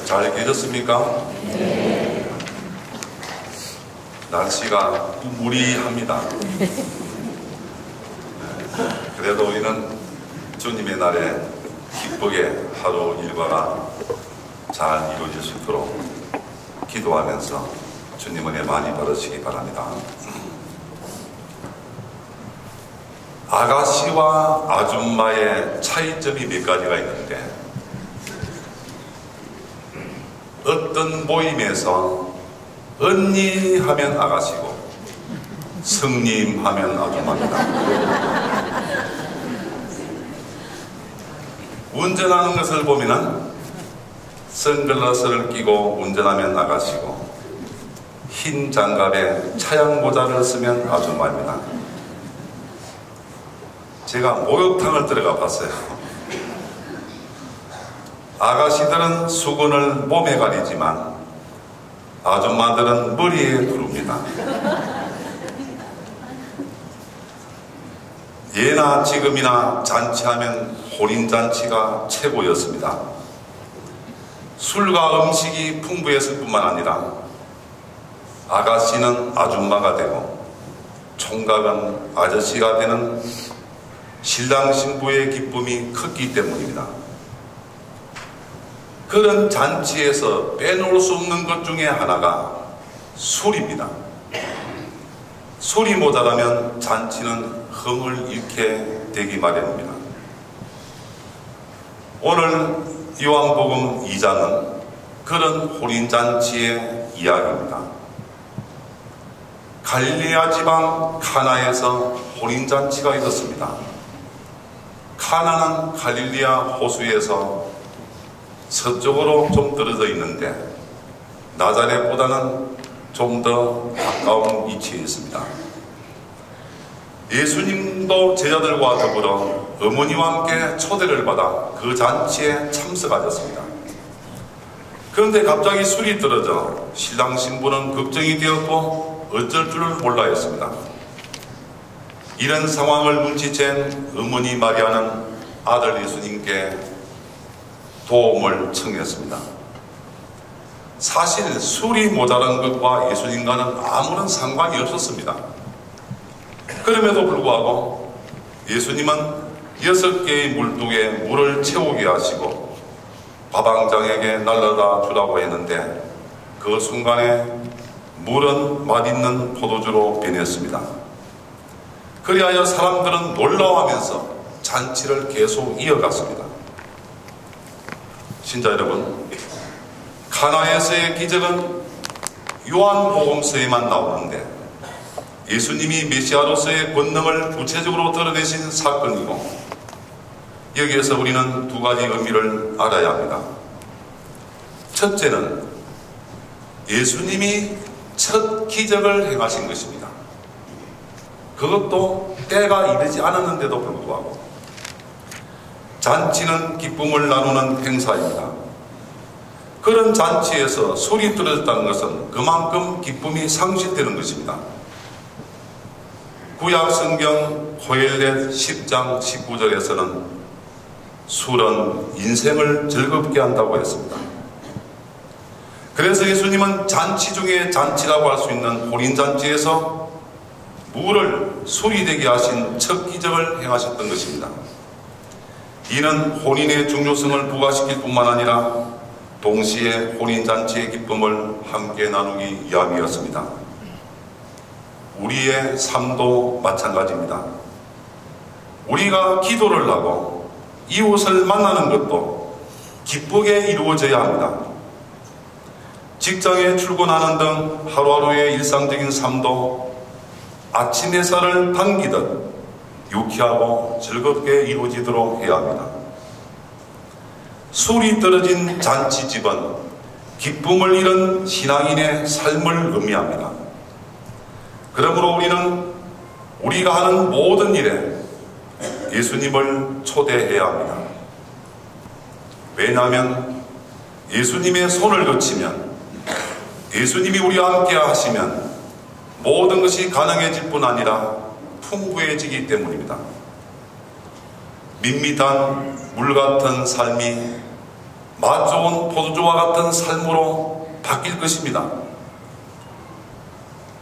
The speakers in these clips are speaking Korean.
잘 계셨습니까? 네. 날씨가 무리합니다. 그래도 우리는 주님의 날에 기쁘게 하루 일과가 잘 이루어질 수 있도록 기도하면서 주님 은혜 많이 받으시기 바랍니다. 아가씨와 아줌마의 차이점이 몇 가지가 있는데, 어떤 모임에서 언니 하면 아가씨고 성님 하면 아줌마입니다. 운전하는 것을 보면은 선글라스를 끼고 운전하면 아가씨고 흰 장갑에 차양 모자를 쓰면 아줌마입니다. 제가 목욕탕을 들어가 봤어요. 아가씨들은 수건을 몸에 가리지만 아줌마들은 머리에 두릅니다. 예나 지금이나 잔치하면 혼인잔치가 최고였습니다. 술과 음식이 풍부했을 뿐만 아니라 아가씨는 아줌마가 되고 총각은 아저씨가 되는 신랑 신부의 기쁨이 컸기 때문입니다. 그런 잔치에서 빼놓을 수 없는 것 중에 하나가 술입니다. 술이 모자라면 잔치는 흥을 잃게 되기 마련입니다. 오늘 요한복음 2장은 그런 혼인잔치의 이야기입니다. 갈릴리아 지방 카나에서 혼인잔치가 있었습니다. 카나는 갈릴리아 호수에서 서쪽으로 좀 떨어져 있는데 나자렛보다는 좀 더 가까운 위치에 있습니다. 예수님도 제자들과 더불어 어머니와 함께 초대를 받아 그 잔치에 참석하셨습니다. 그런데 갑자기 술이 떨어져 신랑 신부는 걱정이 되었고 어쩔 줄을 몰라 했습니다. 이런 상황을 눈치챈 어머니 마리아는 아들 예수님께 도움을 청했습니다. 사실 술이 모자란 것과 예수님과는 아무런 상관이 없었습니다. 그럼에도 불구하고 예수님은 6개의 물통에 물을 채우게 하시고 가방장에게 날라다 주라고 했는데 그 순간에 물은 맛있는 포도주로 변했습니다. 그리하여 사람들은 놀라워하면서 잔치를 계속 이어갔습니다. 신자 여러분, 카나에서의 기적은 요한복음서에만 나오는데 예수님이 메시아로서의 권능을 구체적으로 드러내신 사건이고, 여기에서 우리는 두 가지 의미를 알아야 합니다. 첫째는 예수님이 첫 기적을 행하신 것입니다. 그것도 때가 이르지 않았는데도 불구하고. 잔치는 기쁨을 나누는 행사입니다. 그런 잔치에서 술이 떨어졌다는 것은 그만큼 기쁨이 상실되는 것입니다. 구약 성경 호엘렛 10장 19절에서는 술은 인생을 즐겁게 한다고 했습니다. 그래서 예수님은 잔치 중에 잔치라고 할 수 있는 혼인잔치에서 물을 술이 되게 하신 첫 기적을 행하셨던 것입니다. 이는 혼인의 중요성을 부각시킬 뿐만 아니라 동시에 혼인잔치의 기쁨을 함께 나누기 위함이었습니다. 우리의 삶도 마찬가지입니다. 우리가 기도를 하고 이웃을 만나는 것도 기쁘게 이루어져야 합니다. 직장에 출근하는 등 하루하루의 일상적인 삶도 아침 햇살을 당기듯 유쾌하고 즐겁게 이루어지도록 해야 합니다. 술이 떨어진 잔치집은 기쁨을 잃은 신앙인의 삶을 의미합니다. 그러므로 우리는 우리가 하는 모든 일에 예수님을 초대해야 합니다. 왜냐하면 예수님의 손을 거치면, 예수님이 우리와 함께 하시면 모든 것이 가능해질 뿐 아니라 풍부해지기 때문입니다. 밋밋한 물 같은 삶이 맛 좋은 포도주와 같은 삶으로 바뀔 것입니다.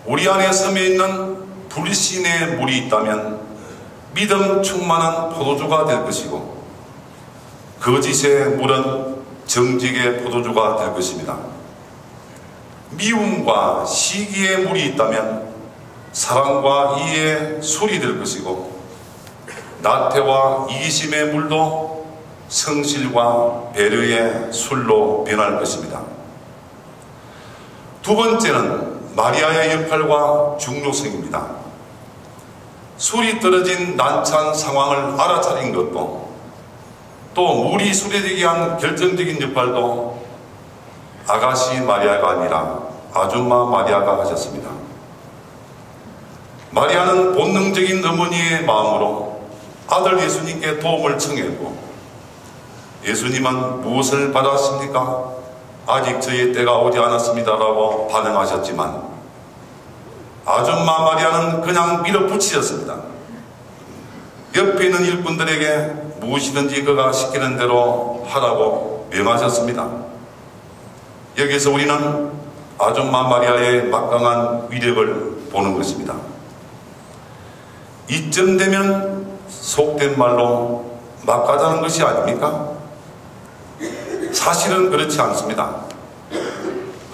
우리 안에 섬에 있는 불신의 물이 있다면 믿음 충만한 포도주가 될 것이고, 거짓의 물은 정직의 포도주가 될 것입니다. 미움과 시기의 물이 있다면 사랑과 이해의 술이 될 것이고, 나태와 이기심의 물도 성실과 배려의 술로 변할 것입니다. 두 번째는 마리아의 역할과 중요성입니다. 술이 떨어진 난처한 상황을 알아차린 것도, 또 물이 술이 되게 한 결정적인 역할도 아가씨 마리아가 아니라 아줌마 마리아가 하셨습니다. 마리아는 본능적인 어머니의 마음으로 아들 예수님께 도움을 청했고, 예수님은 무엇을 바라십니까? 아직 저의 때가 오지 않았습니다라고 반응하셨지만, 아줌마 마리아는 그냥 밀어붙이셨습니다. 옆에 있는 일꾼들에게 무엇이든지 그가 시키는 대로 하라고 명하셨습니다. 여기서 우리는 아줌마 마리아의 막강한 위력을 보는 것입니다. 이쯤 되면 속된 말로 막 가자는 것이 아닙니까? 사실은 그렇지 않습니다.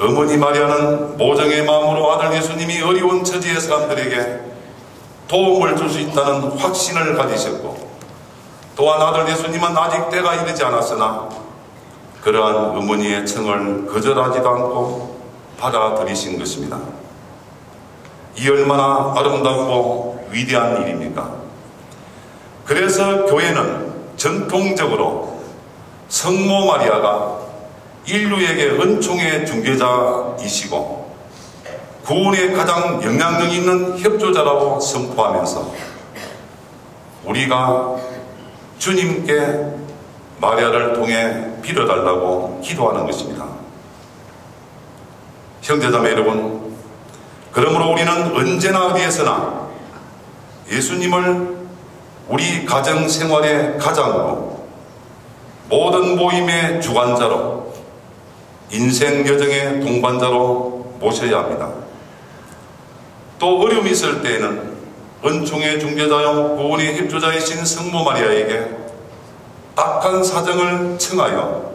어머니 마리아는 모정의 마음으로 아들 예수님이 어려운 처지의 사람들에게 도움을 줄 수 있다는 확신을 가지셨고, 또한 아들 예수님은 아직 때가 이르지 않았으나 그러한 어머니의 청을 거절하지도 않고 받아들이신 것입니다. 이 얼마나 아름답고 위대한 일입니까? 그래서 교회는 전통적으로 성모 마리아가 인류에게 은총의 중개자이시고 구원에 가장 영향력 있는 협조자라고 선포하면서 우리가 주님께 마리아를 통해 빌어달라고 기도하는 것입니다. 형제자매 여러분, 그러므로 우리는 언제나 어디에서나 예수님을 우리 가정 생활의 가장으로, 모든 모임의 주관자로, 인생 여정의 동반자로 모셔야 합니다. 또 어려움이 있을 때에는 은총의 중재자요 구원의 협조자이신 성모 마리아에게 딱한 사정을 청하여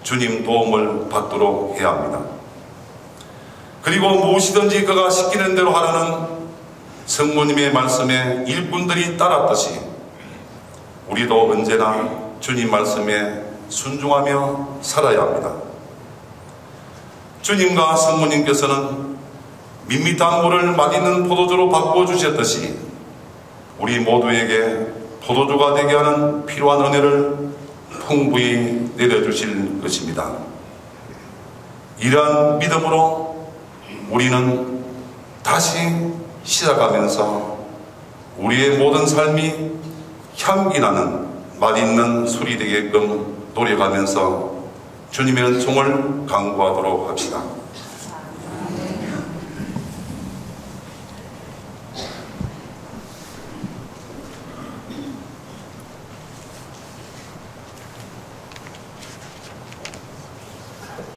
주님 도움을 받도록 해야 합니다. 그리고 무엇이든지 그가 시키는 대로 하라는 성모님의 말씀에 일꾼들이 따랐듯이 우리도 언제나 주님 말씀에 순종하며 살아야 합니다. 주님과 성모님께서는 밋밋한 물을 맛있는 포도주로 바꿔주셨듯이 우리 모두에게 포도주가 되게 하는 필요한 은혜를 풍부히 내려주실 것입니다. 이러한 믿음으로 우리는 다시 시작하면서 우리의 모든 삶이 향기나는 맛있는 술이 되게끔 노력하면서 주님의 은총을 강구하도록 합시다.